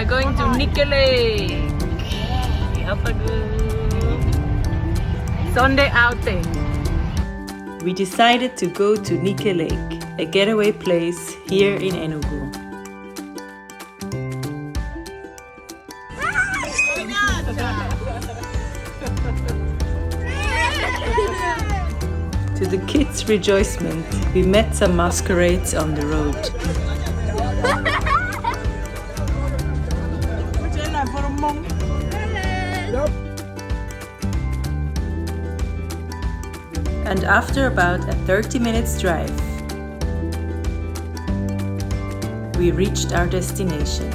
going to Nikele. Sunday outing. We decided to go to Nike Lake, a getaway place here in Enugu. To the kids' rejoicement, we met some masquerades on the road. And after about a 30 minutes drive, we reached our destination.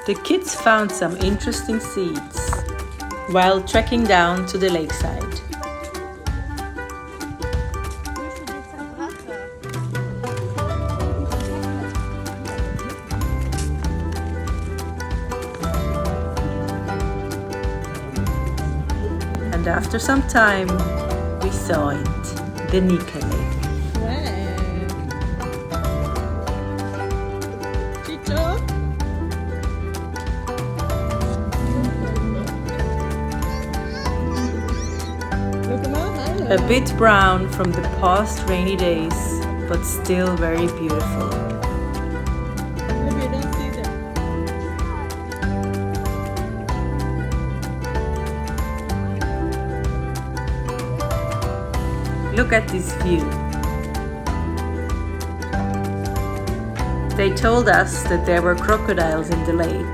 The kids found some interesting seeds while trekking down to the lakeside. And after some time, we saw it, the Nike Lake. A bit brown from the past rainy days, but still very beautiful. Maybe you don't see them. Look at this view. They told us that there were crocodiles in the lake.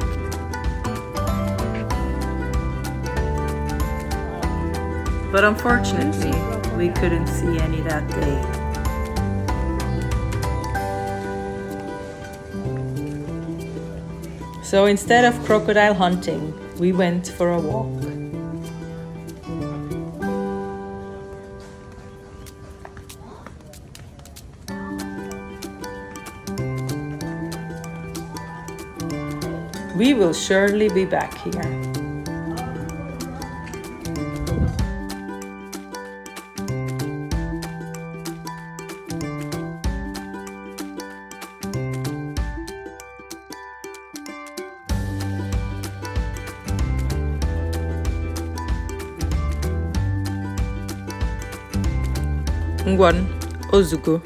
But unfortunately, we couldn't see any that day. So instead of crocodile hunting, we went for a walk. We will surely be back here. Ngwan, Ozugo.